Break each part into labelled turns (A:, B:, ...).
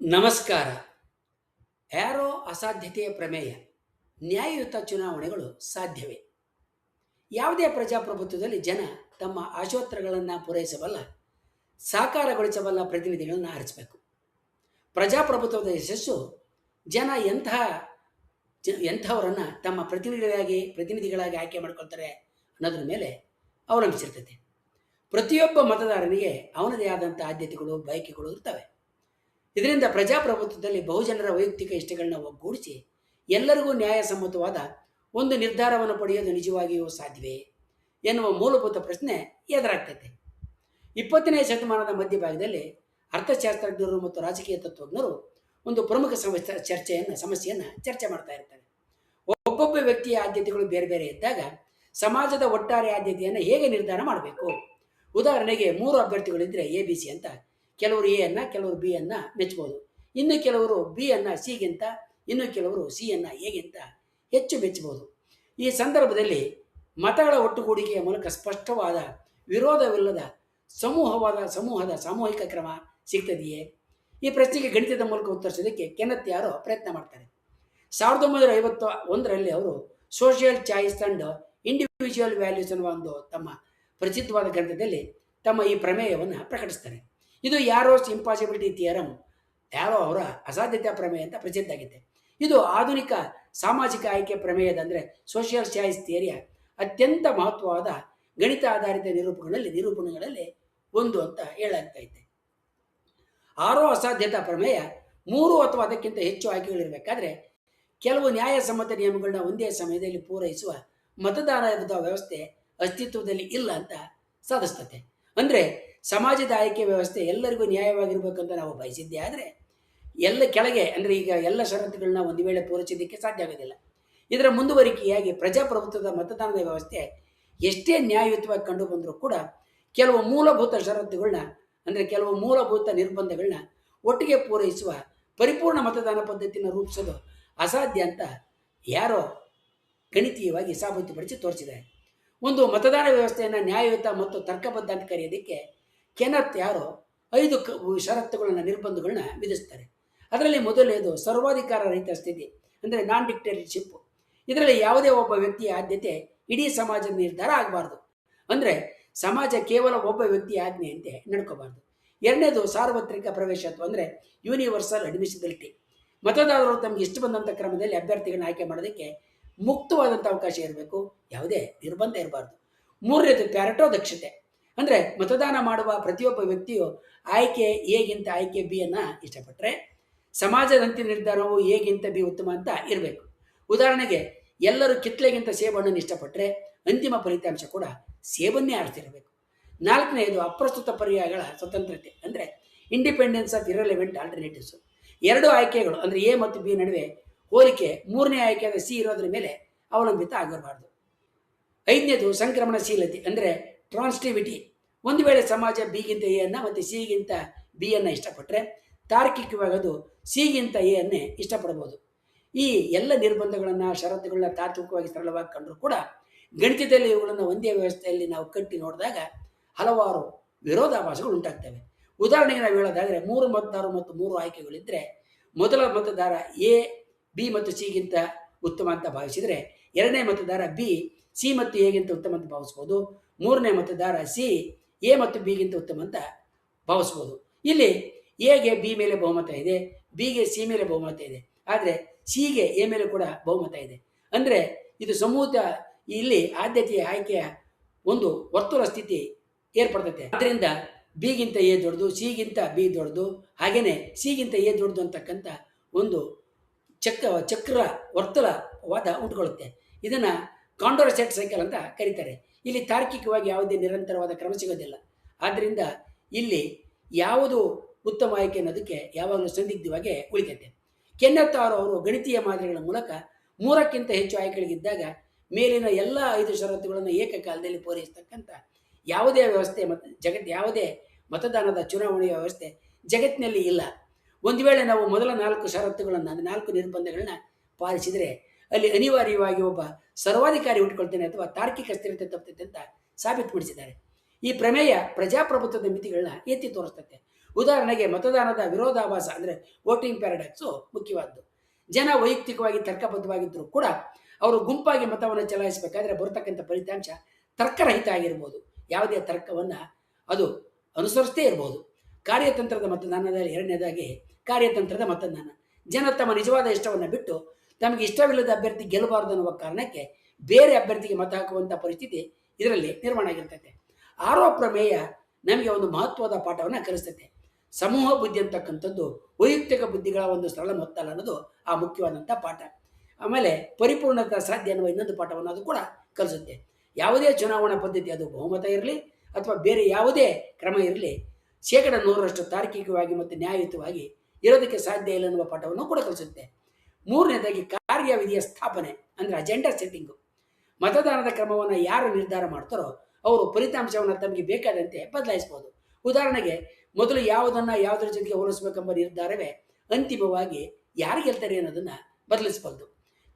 A: ನಮಸ್ಕಾರ. ಯಾರೋ ಅಸಾಧ್ಯತೆಯ ಪ್ರಮೇಯ ನ್ಯಾಯಯುತ ಚುನಾವಣೆಗಳು ಸಾಧ್ಯವೇ? ಯಾವುದೇ ಪ್ರಜಾಪ್ರಭುತ್ವದಲ್ಲಿ ಜನ ತಮ್ಮ ಆಶೋತ್ತರಗಳನ್ನು ಪೂರೈಸಬಲ್ಲ, ಸಾಕಾರಗೊಳಿಸಬಲ್ಲ ಪ್ರತಿನಿಧಿಗಳನ್ನು ಆರಿಸಬೇಕು. ಪ್ರಜಾಪ್ರಭುತ್ವದ ಯಶಸ್ಸು ಜನ ಎಂಥವರನ್ನು ತಮ್ಮ ಪ್ರತಿನಿಧಿಗಳಾಗಿ ಆಯ್ಕೆ ಮಾಡ್ಕೊಳ್ತಾರೆ ಅನ್ನೋದ್ರ ಮೇಲೆ ಅವಲಂಬಿಸಿರ್ತದೆ. ಪ್ರತಿಯೊಬ್ಬ ಮತದಾರನಿಗೆ ಅವನದೇ ಆದಂಥ ಆದ್ಯತೆಗಳು, ಬಯಕೆಗಳು ಇರ್ತವೆ. ಇದರಿಂದ ಪ್ರಜಾಪ್ರಭುತ್ವದಲ್ಲಿ ಬಹುಜನರ ವೈಯಕ್ತಿಕ ಇಷ್ಟಗಳನ್ನ ಒಗ್ಗೂಡಿಸಿ ಎಲ್ಲರಿಗೂ ನ್ಯಾಯಸಮ್ಮತವಾದ ಒಂದು ನಿರ್ಧಾರವನ್ನು ಪಡೆಯೋದು ನಿಜವಾಗಿಯೂ ಸಾಧ್ಯವೇ ಎನ್ನುವ ಮೂಲಭೂತ ಪ್ರಶ್ನೆ ಎದುರಾಗ್ತೈತೆ. 20ನೇ ಶತಮಾನದ ಮಧ್ಯಭಾಗದಲ್ಲಿ ಅರ್ಥಶಾಸ್ತ್ರಜ್ಞರು ಮತ್ತು ರಾಜಕೀಯ ತತ್ವಜ್ಞರು ಒಂದು ಪ್ರಮುಖ ಸಮಸ್ಯೆಯನ್ನು ಚರ್ಚೆ ಮಾಡ್ತಾ ಇರ್ತಾರೆ. ಒಬ್ಬೊಬ್ಬ ವ್ಯಕ್ತಿಯ ಆದ್ಯತೆಗಳು ಬೇರೆ ಬೇರೆ ಇದ್ದಾಗ ಸಮಾಜದ ಒಟ್ಟಾರೆ ಆದ್ಯತೆಯನ್ನು ಹೇಗೆ ನಿರ್ಧಾರ ಮಾಡಬೇಕು? ಉದಾಹರಣೆಗೆ 3 ಅಭ್ಯರ್ಥಿಗಳಿದ್ದರೆ ABC ಅಂತ, ಕೆಲವರು ಎ ಅನ್ನು, ಕೆಲವರು ಬಿ ಅನ್ನು ಮೆಚ್ಚಬಹುದು. ಇನ್ನು ಕೆಲವರು ಬಿ ಅನ್ನು ಸಿಗಿಂತ, ಇನ್ನು ಕೆಲವರು ಸಿ ಅನ್ನು ಎಗಿಂತ ಹೆಚ್ಚು ಮೆಚ್ಚಬಹುದು. ಈ ಸಂದರ್ಭದಲ್ಲಿ ಮತಗಳ ಒಟ್ಟುಗೂಡಿಕೆಯ ಮೂಲಕ ಸ್ಪಷ್ಟವಾದ ವಿರೋಧವಿಲ್ಲದ ಸಮೂಹದ ಸಾಮೂಹಿಕ ಕ್ರಮ ಸಿಗ್ತದೆಯೇ? ಈ ಪ್ರಶ್ನೆಗೆ ಗಣಿತದ ಮೂಲಕ ಉತ್ತರಿಸೋದಕ್ಕೆ ಕೆನೆತ್ ಯಾರೋ ಪ್ರಯತ್ನ ಮಾಡ್ತಾರೆ. 1951ರಲ್ಲಿ ಅವರು social choice and individual values ಅನ್ನುವ ಒಂದು ತಮ್ಮ ಪ್ರಸಿದ್ಧವಾದ ಗ್ರಂಥದಲ್ಲಿ ತಮ್ಮ ಈ ಪ್ರಮೇಯವನ್ನು ಪ್ರಕಟಿಸ್ತಾರೆ. ಇದು ಯಾರೋಸ್ ಇಂಪಾಸಿಬಿಲಿಟಿ ಥಿಯರಮ್, ಯಾರೋ ಅವರ ಅಸಾಧ್ಯತಾ ಪ್ರಮೇಯ ಅಂತ ಪ್ರಸಿದ್ಧ ಆಗಿದೆ. ಇದು ಆಧುನಿಕ ಸಾಮಾಜಿಕ ಆಯ್ಕೆ ಪ್ರಮೇಯದ ಅಂದರೆ ಸೋಷಿಯಲ್ ಚಾಯ್ಸ್ ಥಿಯರಿಯ ಅತ್ಯಂತ ಮಹತ್ವವಾದ ಗಣಿತ ಆಧಾರಿತ ನಿರೂಪಣೆಗಳಲ್ಲಿ ಒಂದು ಅಂತ ಹೇಳಲಾಗ್ತೈತೆ. ಆರೋ ಅಸಾಧ್ಯತಾ ಪ್ರಮೇಯ 3 ಅಥವಾ ಅದಕ್ಕಿಂತ ಹೆಚ್ಚು ಆಯ್ಕೆಗಳಿರಬೇಕಾದ್ರೆ ಕೆಲವು ನ್ಯಾಯಸಮ್ಮತ ನಿಯಮಗಳನ್ನ ಒಂದೇ ಸಮಯದಲ್ಲಿ ಪೂರೈಸುವ ಮತದಾನದ ವ್ಯವಸ್ಥೆ ಅಸ್ತಿತ್ವದಲ್ಲಿ ಇಲ್ಲ ಅಂತ ಸಾಧಿಸ್ತತೆ. ಅಂದರೆ ಸಮಾಜದ ಆಯ್ಕೆ ವ್ಯವಸ್ಥೆ ಎಲ್ಲರಿಗೂ ನ್ಯಾಯವಾಗಿರ್ಬೇಕಂತ ನಾವು ಬಯಸಿದ್ದೇ ಆದರೆ ಎಲ್ಲ ಕೆಳಗೆ ಅಂದರೆ ಈಗ ಎಲ್ಲ ಷರತ್ತುಗಳನ್ನ ಒಂದು ವೇಳೆ ಪೂರೈಸೋದಕ್ಕೆ ಸಾಧ್ಯ ಆಗೋದಿಲ್ಲ. ಇದರ ಮುಂದುವರಿಕೆಯಾಗಿ ಪ್ರಜಾಪ್ರಭುತ್ವದ ಮತದಾನದ ವ್ಯವಸ್ಥೆ ಎಷ್ಟೇ ನ್ಯಾಯಯುತವಾಗಿ ಕಂಡು ಬಂದರೂ ಕೂಡ ಕೆಲವು ಮೂಲಭೂತ ಷರತ್ತುಗಳನ್ನ ಅಂದರೆ ಕೆಲವು ಮೂಲಭೂತ ನಿರ್ಬಂಧಗಳನ್ನ ಒಟ್ಟಿಗೆ ಪೂರೈಸುವ ಪರಿಪೂರ್ಣ ಮತದಾನ ಪದ್ಧತಿಯನ್ನು ರೂಪಿಸೋದು ಅಸಾಧ್ಯ ಅಂತ ಯಾರೋ ಗಣಿತೀಯವಾಗಿ ಸಾಬೀತುಪಡಿಸಿ ತೋರಿಸಿದ್ದಾರೆ. ಒಂದು ಮತದಾನ ವ್ಯವಸ್ಥೆಯನ್ನು ನ್ಯಾಯಯುತ ಮತ್ತು ತರ್ಕಬದ್ಧ ಅಂತ ಕರೆಯೋದಕ್ಕೆ ಕೆನೆತ್ ಯಾರೋ 5 ಷರತ್ತುಗಳನ್ನ ನಿರ್ಬಂಧಗಳನ್ನ ವಿಧಿಸ್ತಾರೆ. ಅದರಲ್ಲಿ ಮೊದಲನೇದು ಸರ್ವಾಧಿಕಾರ ರಹಿತ ಸ್ಥಿತಿ ಅಂದರೆ ನಾನ್ ಡಿಕ್ಟೇಟರ್ಶಿಪ್. ಇದರಲ್ಲಿ ಯಾವುದೇ ಒಬ್ಬ ವ್ಯಕ್ತಿಯ ಆದ್ಯತೆ ಇಡೀ ಸಮಾಜದ ನಿರ್ಧಾರ ಆಗಬಾರ್ದು. ಅಂದರೆ ಸಮಾಜ ಕೇವಲ ಒಬ್ಬ ವ್ಯಕ್ತಿಯ ಆಜ್ಞೆಯಂತೆ ನಡ್ಕೋಬಾರ್ದು. ಎರಡನೇದು ಸಾರ್ವತ್ರಿಕ ಪ್ರವೇಶತ್ವ ಅಂದರೆ ಯೂನಿವರ್ಸಲ್ ಅಡ್ಮಿಸಿಬಿಲಿಟಿ. ಮತದಾರರು ತಮಗೆ ಇಷ್ಟ ಬಂದಂಥ ಕ್ರಮದಲ್ಲಿ ಅಭ್ಯರ್ಥಿಗಳನ್ನ ಆಯ್ಕೆ ಮಾಡೋದಕ್ಕೆ ಮುಕ್ತವಾದಂಥ ಅವಕಾಶ ಇರಬೇಕು, ಯಾವುದೇ ನಿರ್ಬಂಧ ಇರಬಾರ್ದು. ಮೂರನೇದು ಪ್ಯಾರಟೋ ದಕ್ಷತೆ ಅಂದರೆ ಮತದಾನ ಮಾಡುವ ಪ್ರತಿಯೊಬ್ಬ ವ್ಯಕ್ತಿಯು ಆಯ್ಕೆ ಎಗಿಂತ ಆಯ್ಕೆ ಬಿ ಅನ್ನು ಇಷ್ಟಪಟ್ಟರೆ ಸಮಾಜದ ಅಂತಿಮ ನಿರ್ಧಾರವು ಎಗಿಂತ ಬಿ ಉತ್ತಮ ಅಂತ ಇರಬೇಕು. ಉದಾಹರಣೆಗೆ ಎಲ್ಲರೂ ಕಿತ್ಲೆಗಿಂತ ಸೇಬಣ್ಣನ್ನು ಇಷ್ಟಪಟ್ಟರೆ ಅಂತಿಮ ಫಲಿತಾಂಶ ಕೂಡ ಸೇಬನ್ನೇ ಆರಿಸಿರಬೇಕು. ನಾಲ್ಕನೆಯದು ಅಪ್ರಸ್ತುತ ಪರ್ಯಾಯಗಳ ಸ್ವತಂತ್ರತೆ ಅಂದರೆ ಇಂಡಿಪೆಂಡೆನ್ಸ್ ಆಫ್ ಇರ್ರೆಲೆವೆಂಟ್ ಆಲ್ಟರ್ನೇಟಿವ್ಸ್. 2 ಆಯ್ಕೆಗಳು ಅಂದರೆ ಎ ಮತ್ತು ಬಿ ನಡುವೆ ಹೋಲಿಕೆ 3ನೇ ಆಯ್ಕೆಯಾದ ಸಿ ಇರೋದ್ರ ಮೇಲೆ ಅವಲಂಬಿತ ಆಗಿರಬಾರ್ದು. 5ನೇದು ಸಂಕ್ರಮಣಶೀಲತೆ ಅಂದರೆ ಟ್ರಾನ್ಸ್ಟಿವಿಟಿ. ಒಂದು ವೇಳೆ ಸಮಾಜ ಬಿಗಿಂತ ಎ ಅನ್ನು ಮತ್ತು ಸಿಗಿಂತ ಬಿ ಅನ್ನು ಇಷ್ಟಪಟ್ಟರೆ ತಾರ್ಕಿಕವಾಗಿ ಅದು ಸಿಗಿಂತ ಎ ಅನ್ನೇ ಇಷ್ಟಪಡಬಹುದು. ಈ ಎಲ್ಲ ನಿರ್ಬಂಧಗಳನ್ನು ಷರತ್ತುಗಳನ್ನ ತಾತ್ವಿಕವಾಗಿ ಸರಳವಾಗಿ ಕಂಡರೂ ಕೂಡ ಗಣಿತದಲ್ಲಿ ಇವುಗಳನ್ನು ಒಂದೇ ವ್ಯವಸ್ಥೆಯಲ್ಲಿ ನಾವು ಕಟ್ಟಿ ನೋಡಿದಾಗ ಹಲವಾರು ವಿರೋಧಾಭಾಸಗಳು ಉಂಟಾಗ್ತವೆ. ಉದಾಹರಣೆಗೆ ನಾವು ಹೇಳೋದಾದರೆ 3 ಮತದಾರರು ಮತ್ತು 3 ಆಯ್ಕೆಗಳಿದ್ದರೆ ಮೊದಲ ಮತದಾರ ಎ ಬಿ ಮತ್ತು ಸಿಗಿಂತ ಉತ್ತಮ ಅಂತ ಭಾವಿಸಿದರೆ ಎರಡನೇ ಮತದಾರ ಬಿ ಸಿ ಮತ್ತು ಎಗಿಂತ ಉತ್ತಮ ಅಂತ ಭಾವಿಸ್ಬೋದು. ಮೂರನೇ ಮತದಾರ ಸಿ ಎ ಮತ್ತು ಬಿಗಿಂತ ಉತ್ತಮ ಅಂತ ಭಾವಿಸ್ಬೋದು. ಇಲ್ಲಿ ಎಗೆ ಬಿ ಮೇಲೆ ಬಹುಮತ ಇದೆ, ಬಿಗೆ ಸಿ ಮೇಲೆ ಬಹುಮತ ಇದೆ, ಆದರೆ ಸಿಗೆ ಎ ಮೇಲೆ ಕೂಡ ಬಹುಮತ ಇದೆ. ಅಂದರೆ ಇದು ಇಲ್ಲಿ ಆದ್ಯತೆಯ ಆಯ್ಕೆಯ ಒಂದು ವರ್ತುಲ ಸ್ಥಿತಿ ಏರ್ಪಡ್ತೈತೆ. ಅದರಿಂದ ಬಿಗಿಂತ ಎ ದೊಡ್ಡದು, ಸಿಗಿಂತ ಬಿ ದೊಡ್ಡದು, ಹಾಗೆಯೇ ಸಿಗಿಂತ ಎ ದೊಡ್ಡದು ಅಂತಕ್ಕಂಥ ಒಂದು ಚಕ್ರ ವರ್ತುಲವಾದ ಉಂಟುಕೊಳ್ಳುತ್ತೆ. ಇದನ್ನು ಕಾಂಡೋರ್ಸೆಟ್ ಸೈಕಲ್ ಅಂತ ಕರೀತಾರೆ. ಇಲ್ಲಿ ತಾರ್ಕಿಕವಾಗಿ ಯಾವುದೇ ನಿರಂತರವಾದ ಕ್ರಮ ಸಿಗೋದಿಲ್ಲ. ಆದ್ದರಿಂದ ಇಲ್ಲಿ ಯಾವುದು ಉತ್ತಮ ಆಯ್ಕೆ ಅನ್ನೋದಕ್ಕೆ ಯಾವಾಗಲೂ ಸಂದಿಗ್ಧವಾಗಿ ಉಳಿತೈತೆ. ಕೆನೆತ್ ಅವರು ಗಣಿತೀಯ ಮಾದರಿಗಳ ಮೂಲಕ 3ಕ್ಕಿಂತ ಹೆಚ್ಚು ಆಯ್ಕೆಗಳಿಗಿದ್ದಾಗ ಮೇಲಿನ ಎಲ್ಲ 5 ಷರತ್ತುಗಳನ್ನು ಏಕಕಾಲದಲ್ಲಿ ಪೂರೈಸತಕ್ಕಂಥ ಯಾವುದೇ ವ್ಯವಸ್ಥೆ ಯಾವುದೇ ಮತದಾನದ ಚುನಾವಣೆಯ ವ್ಯವಸ್ಥೆ ಜಗತ್ತಿನಲ್ಲಿ ಇಲ್ಲ. ಒಂದು ವೇಳೆ ನಾವು ಮೊದಲ 4 ಷರತ್ತುಗಳನ್ನು ಅಂದರೆ 4 ನಿರ್ಬಂಧಗಳನ್ನ ಪಾಲಿಸಿದರೆ ಅಲ್ಲಿ ಅನಿವಾರ್ಯವಾಗಿ ಒಬ್ಬ ಸರ್ವಾಧಿಕಾರಿ ಉಟ್ಕೊಳ್ತೇನೆ ಅಥವಾ ತಾರ್ಕಿಕ ಸ್ಥಿರತೆ ತಪ್ಪುತ್ತೆ ಅಂತ ಸಾಬೀತುಪಡಿಸಿದ್ದಾರೆ. ಈ ಪ್ರಮೇಯ ಪ್ರಜಾಪ್ರಭುತ್ವದ ಮಿತಿಗಳನ್ನ ಎತ್ತಿ ತೋರಿಸ್ತದೆ. ಉದಾಹರಣೆಗೆ ಮತದಾನದ ವಿರೋಧಾಭಾಸ ಅಂದರೆ ವೋಟಿಂಗ್ ಪ್ಯಾರಡಾಕ್ಸು ಮುಖ್ಯವಾದ್ದು. ಜನ ವೈಯಕ್ತಿಕವಾಗಿ ತರ್ಕಬದ್ಧವಾಗಿದ್ದರೂ ಕೂಡ ಅವರು ಗುಂಪಾಗಿ ಮತವನ್ನು ಚಲಾಯಿಸಬೇಕಾದ್ರೆ ಬರತಕ್ಕಂಥ ಫಲಿತಾಂಶ ತರ್ಕರಹಿತ ಆಗಿರ್ಬೋದು. ಯಾವುದೇ ತರ್ಕವನ್ನು ಅದು ಅನುಸರಿಸದೇ ಇರ್ಬೋದು. ಕಾರ್ಯತಂತ್ರದ ಮತದಾನದಲ್ಲಿ ಎರಡನೇದಾಗಿ ಕಾರ್ಯತಂತ್ರದ ಮತದಾನ. ಜನ ತಮ್ಮ ನಿಜವಾದ ಇಷ್ಟವನ್ನು ಬಿಟ್ಟು ತಮಗೆ ಇಷ್ಟವಿಲ್ಲದ ಅಭ್ಯರ್ಥಿ ಗೆಲ್ಲಬಾರದು ಅನ್ನುವ ಕಾರಣಕ್ಕೆ ಬೇರೆ ಅಭ್ಯರ್ಥಿಗೆ ಮತ ಹಾಕುವಂಥ ಪರಿಸ್ಥಿತಿ ಇದರಲ್ಲಿ ನಿರ್ಮಾಣ ಆಗಿರ್ತೈತೆ. ಆರೋಪ ಪ್ರಮೇಯ ನಮಗೆ ಒಂದು ಮಹತ್ವದ ಪಾಠವನ್ನು ಕಲಿಸ್ತೈತೆ. ಸಮೂಹ ಬುದ್ಧಿ ಅಂತಕ್ಕಂಥದ್ದು ವೈಯಕ್ತಿಕ ಬುದ್ಧಿಗಳ ಒಂದು ಸರಳ ಮೊತ್ತ ಅನ್ನೋದು ಆ ಮುಖ್ಯವಾದಂಥ ಪಾಠ. ಆಮೇಲೆ ಪರಿಪೂರ್ಣತೆ ಸಾಧ್ಯ ಅನ್ನುವ ಇನ್ನೊಂದು ಪಾಠವನ್ನು ಅದು ಕೂಡ ಕಲಿಸುತ್ತೆ. ಯಾವುದೇ ಚುನಾವಣಾ ಪದ್ಧತಿ, ಅದು ಬಹುಮತ ಇರಲಿ ಅಥವಾ ಬೇರೆ ಯಾವುದೇ ಕ್ರಮ ಇರಲಿ, 100% ತಾರ್ಕಿಕವಾಗಿ ಮತ್ತು ನ್ಯಾಯಯುತವಾಗಿ ಇರೋದಕ್ಕೆ ಸಾಧ್ಯ ಇಲ್ಲ ಅನ್ನುವ ಪಾಠವನ್ನು ಕೂಡ ಕಲಿಸುತ್ತೆ. ಮೂರನೇದಾಗಿ ಕಾರ್ಯವಿಧಿಯ ಸ್ಥಾಪನೆ ಅಂದರೆ ಅಜೆಂಡಾ ಸೆಟ್ಟಿಂಗು. ಮತದಾನದ ಕ್ರಮವನ್ನು ಯಾರು ನಿರ್ಧಾರ ಮಾಡ್ತಾರೋ ಅವರು ಫಲಿತಾಂಶವನ್ನು ತಮಗೆ ಬೇಕಾದಂತೆ ಬದಲಾಯಿಸಬಹುದು. ಉದಾಹರಣೆಗೆ ಮೊದಲು ಯಾವುದರ ಜೊತೆಗೆ ಹೋಲಿಸಬೇಕೆಂಬ ನಿರ್ಧಾರವೇ ಅಂತಿಮವಾಗಿ ಯಾರು ಗೆಲ್ತಾರೆ ಅನ್ನೋದನ್ನು ಬದಲಿಸಬಹುದು.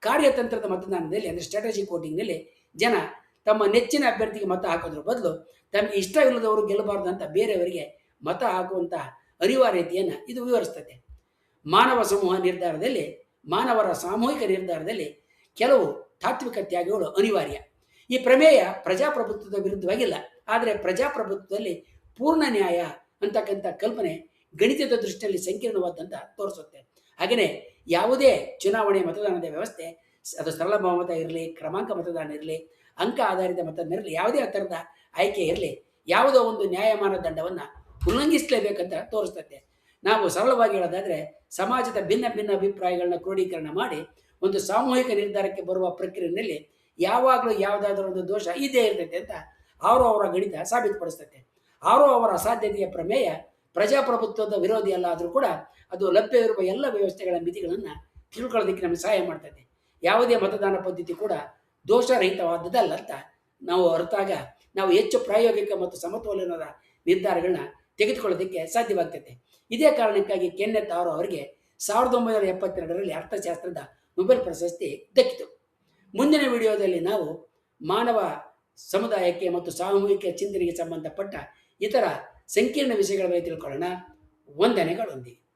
A: ಕಾರ್ಯತಂತ್ರದ ಮತದಾನದಲ್ಲಿ ಅಂದರೆ ಸ್ಟ್ರಾಟಜಿಕ್ ವೋಟಿಂಗ್ನಲ್ಲಿ ಜನ ತಮ್ಮ ನೆಚ್ಚಿನ ಅಭ್ಯರ್ಥಿಗೆ ಮತ ಹಾಕೋದ್ರ ಬದಲು ತಮಗೆ ಇಷ್ಟವಿಲ್ಲದವರು ಗೆಲ್ಲಬಾರ್ದು ಅಂತ ಬೇರೆಯವರಿಗೆ ಮತ ಹಾಕುವಂಥ ಅನಿವಾರ್ಯತೆಯನ್ನು ಇದು ವಿವರಿಸ್ತದೆ. ಮಾನವರ ಸಾಮೂಹಿಕ ನಿರ್ಧಾರದಲ್ಲಿ ಕೆಲವು ತಾತ್ವಿಕ ತ್ಯಾಗಗಳು ಅನಿವಾರ್ಯ. ಈ ಪ್ರಮೇಯ ಪ್ರಜಾಪ್ರಭುತ್ವದ ವಿರುದ್ಧವಾಗಿಲ್ಲ, ಆದರೆ ಪ್ರಜಾಪ್ರಭುತ್ವದಲ್ಲಿ ಪೂರ್ಣ ನ್ಯಾಯ ಅಂತಕ್ಕಂಥ ಕಲ್ಪನೆ ಗಣಿತದ ದೃಷ್ಟಿಯಲ್ಲಿ ಸಂಕೀರ್ಣವಾದಂತ ತೋರಿಸುತ್ತೆ. ಹಾಗೆಯೇ ಯಾವುದೇ ಚುನಾವಣೆ ಮತದಾನದ ವ್ಯವಸ್ಥೆ, ಅದು ಸರಳ ಬಹುಮತ ಇರಲಿ, ಕ್ರಮಾಂಕ ಮತದಾನ ಇರಲಿ, ಅಂಕ ಆಧಾರಿತ ಮತದಾನ ಇರಲಿ, ಯಾವುದೇ ಥರದ ಆಯ್ಕೆ ಇರಲಿ, ಯಾವುದೋ ಒಂದು ನ್ಯಾಯಮಾನ ದಂಡವನ್ನು ಉಲ್ಲಂಘಿಸಲೇಬೇಕಂತ ತೋರಿಸ್ತದೆ. ನಾವು ಸರಳವಾಗಿ ಹೇಳೋದಾದರೆ ಸಮಾಜದ ಭಿನ್ನ ಭಿನ್ನ ಅಭಿಪ್ರಾಯಗಳನ್ನ ಕ್ರೋಢೀಕರಣ ಮಾಡಿ ಒಂದು ಸಾಮೂಹಿಕ ನಿರ್ಧಾರಕ್ಕೆ ಬರುವ ಪ್ರಕ್ರಿಯೆಯಲ್ಲಿ ಯಾವಾಗಲೂ ಯಾವುದಾದ್ರೂ ಒಂದು ದೋಷ ಇದ್ದೇ ಇರ್ತೈತೆ ಅಂತ ಅವರ ಗಣಿತ ಸಾಬೀತುಪಡಿಸ್ತೈತೆ. ಅವರ ಅಸಾಧ್ಯತೆಯ ಪ್ರಮೇಯ ಪ್ರಜಾಪ್ರಭುತ್ವದ ವಿರೋಧಿ ಅಲ್ಲ, ಆದರೂ ಕೂಡ ಅದು ಲಭ್ಯವಿರುವ ಎಲ್ಲ ವ್ಯವಸ್ಥೆಗಳ ಮಿತಿಗಳನ್ನು ತಿಳ್ಕೊಳ್ಳೋದಕ್ಕೆ ನಮಗೆ ಸಹಾಯ ಮಾಡ್ತದೆ. ಯಾವುದೇ ಮತದಾನ ಪದ್ಧತಿ ಕೂಡ ದೋಷರಹಿತವಾದದ್ದಲ್ಲ ಅಂತ ನಾವು ಅರ್ಥಾಗ ನಾವು ಹೆಚ್ಚು ಪ್ರಾಯೋಗಿಕ ಮತ್ತು ಸಮತೋಲನದ ನಿರ್ಧಾರಗಳನ್ನ ತೆಗೆದುಕೊಳ್ಳೋದಕ್ಕೆ ಸಾಧ್ಯವಾಗ್ತೈತೆ. ಇದೇ ಕಾರಣಕ್ಕಾಗಿ ಕೆನ್ನೆತ್ ಅವರಿಗೆ 1972ರಲ್ಲಿ ಅರ್ಥಶಾಸ್ತ್ರದ ನೊಬೆಲ್ ಪ್ರಶಸ್ತಿ ದಕ್ಕಿತು. ಮುಂದಿನ ವಿಡಿಯೋದಲ್ಲಿ ನಾವು ಮಾನವ ಸಮುದಾಯಕ್ಕೆ ಮತ್ತು ಸಾಮೂಹಿಕ ಚಿಂತನೆಗೆ ಸಂಬಂಧಪಟ್ಟ ಇತರ ಸಂಕೀರ್ಣ ವಿಷಯಗಳ ಬಗ್ಗೆ ತಿಳ್ಕೊಳ್ಳೋಣ. ವಂದನೆಗಳೊಂದಿಗೆ.